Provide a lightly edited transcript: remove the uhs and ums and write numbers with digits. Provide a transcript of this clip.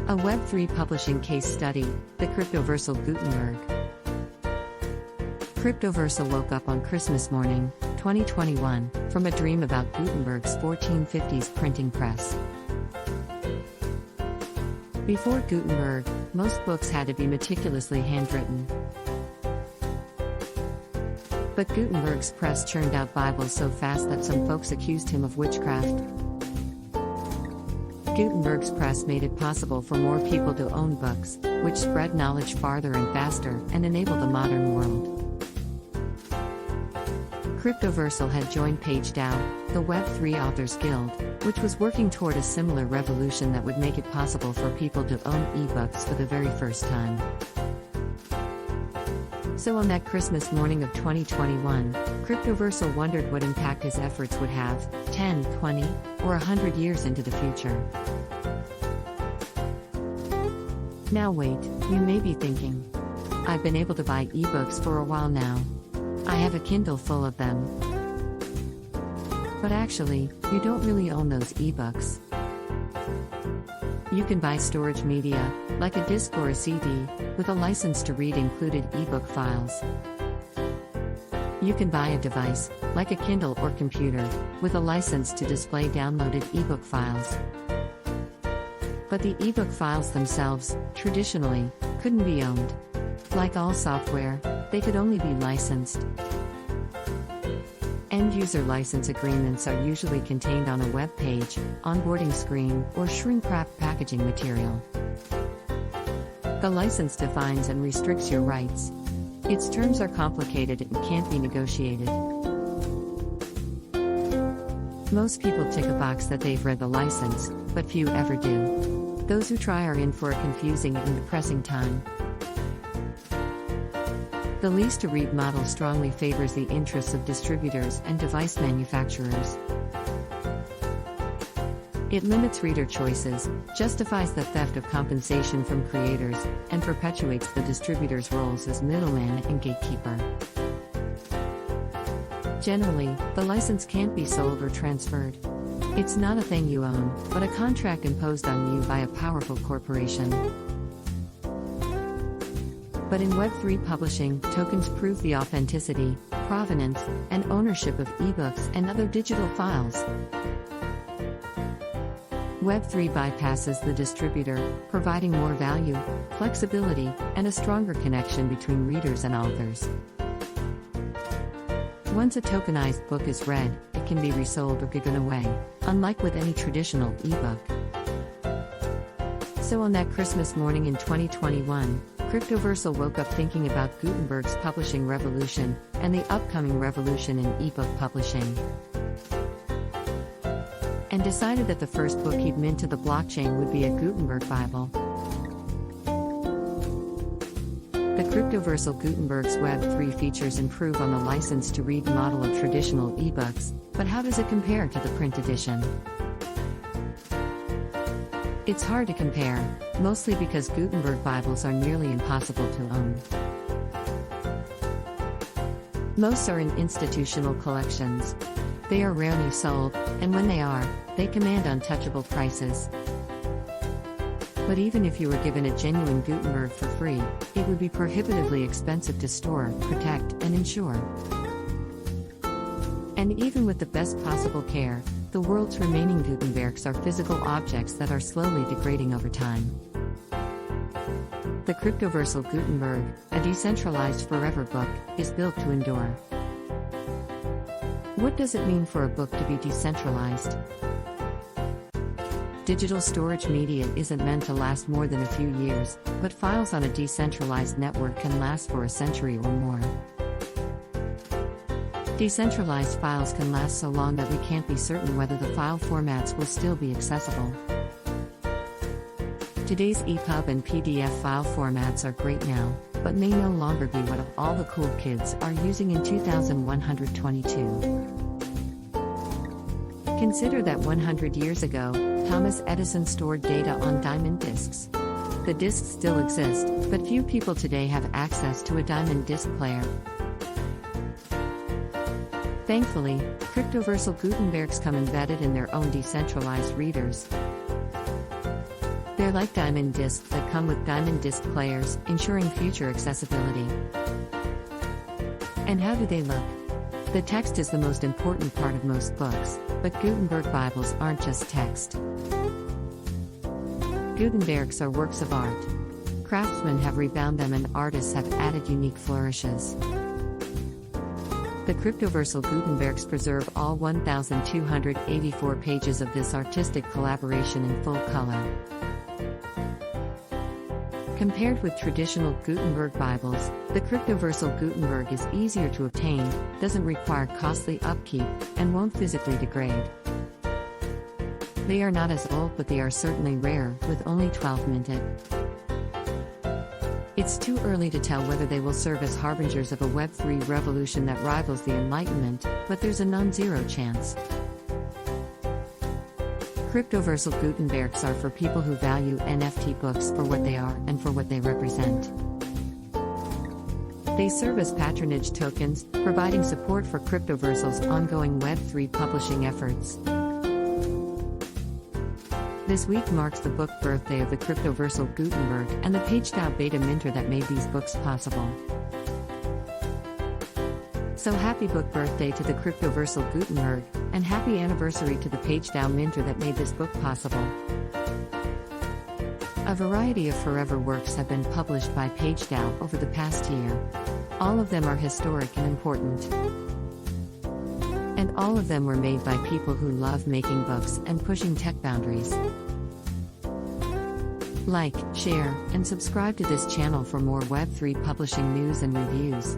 A Web3 publishing case study, the Cryptoversal Gutenberg. Cryptoversal woke up on Christmas morning, 2021, from a dream about Gutenberg's 1450s printing press. Before Gutenberg, most books had to be meticulously handwritten. But Gutenberg's press churned out Bibles so fast that some folks accused him of witchcraft. Gutenberg's press made it possible for more people to own books, which spread knowledge farther and faster and enabled the modern world. Cryptoversal had joined PageDAO, the Web3 Authors Guild, which was working toward a similar revolution that would make it possible for people to own ebooks for the very first time. So on that Christmas morning of 2021, Cryptoversal wondered what impact his efforts would have, 10, 20, or 100 years into the future. Now wait, you may be thinking. I've been able to buy ebooks for a while now. I have a Kindle full of them. But actually, you don't really own those ebooks. You can buy storage media, like a disc or a CD, with a license to read included ebook files. You can buy a device, like a Kindle or computer, with a license to display downloaded ebook files. But the ebook files themselves, traditionally, couldn't be owned. Like all software, they could only be licensed. End-user license agreements are usually contained on a web page, onboarding screen, or shrink-wrapped packaging material. The license defines and restricts your rights. Its terms are complicated and can't be negotiated. Most people tick a box that they've read the license, but few ever do. Those who try are in for a confusing and depressing time. The lease-to-read model strongly favors the interests of distributors and device manufacturers. It limits reader choices, justifies the theft of compensation from creators, and perpetuates the distributor's roles as middleman and gatekeeper. Generally, the license can't be sold or transferred. It's not a thing you own, but a contract imposed on you by a powerful corporation. But in Web3 publishing, tokens prove the authenticity, provenance, and ownership of ebooks and other digital files. Web3 bypasses the distributor, providing more value, flexibility, and a stronger connection between readers and authors. Once a tokenized book is read, it can be resold or given away, unlike with any traditional ebook. So on that Christmas morning in 2021, Cryptoversal woke up thinking about Gutenberg's publishing revolution and the upcoming revolution in ebook publishing. And decided that the first book he'd mint to the blockchain would be a Gutenberg Bible. The Cryptoversal Gutenberg's Web3 features improve on the license-to-read model of traditional ebooks, but how does it compare to the print edition? It's hard to compare, mostly because Gutenberg Bibles are nearly impossible to own. Most are in institutional collections. They are rarely sold, and when they are, they command untouchable prices. But even if you were given a genuine Gutenberg for free, it would be prohibitively expensive to store, protect, and insure. And even with the best possible care, the world's remaining Gutenbergs are physical objects that are slowly degrading over time. The Cryptoversal Gutenberg, a decentralized forever book, is built to endure. What does it mean for a book to be decentralized? Digital storage media isn't meant to last more than a few years, but files on a decentralized network can last for a century or more. Decentralized files can last so long that we can't be certain whether the file formats will still be accessible. Today's EPUB and PDF file formats are great now, but may no longer be what all the cool kids are using in 2122. Consider that 100 years ago, Thomas Edison stored data on diamond discs. The discs still exist, but few people today have access to a diamond disc player. Thankfully, Cryptoversal Gutenbergs come embedded in their own decentralized readers. They're like diamond discs that come with diamond disc players, ensuring future accessibility. And how do they look? The text is the most important part of most books, but Gutenberg Bibles aren't just text. Gutenbergs are works of art. Craftsmen have rebound them and artists have added unique flourishes. The Cryptoversal Gutenbergs preserve all 1,284 pages of this artistic collaboration in full color. Compared with traditional Gutenberg Bibles, the Cryptoversal Gutenberg is easier to obtain, doesn't require costly upkeep, and won't physically degrade. They are not as old, but they are certainly rare, with only 12 minted. It's too early to tell whether they will serve as harbingers of a Web3 revolution that rivals the Enlightenment, but there's a non-zero chance. Cryptoversal Gutenbergs are for people who value NFT books for what they are and for what they represent. They serve as patronage tokens, providing support for Cryptoversal's ongoing Web3 publishing efforts. This week marks the book birthday of the Cryptoversal Gutenberg and the PageDAO beta minter that made these books possible. So happy book birthday to the Cryptoversal Gutenberg, and happy anniversary to the PageDAO minter that made this book possible. A variety of forever works have been published by PageDAO over the past year. All of them are historic and important. And all of them were made by people who love making books and pushing tech boundaries. Like, share, and subscribe to this channel for more Web3 publishing news and reviews.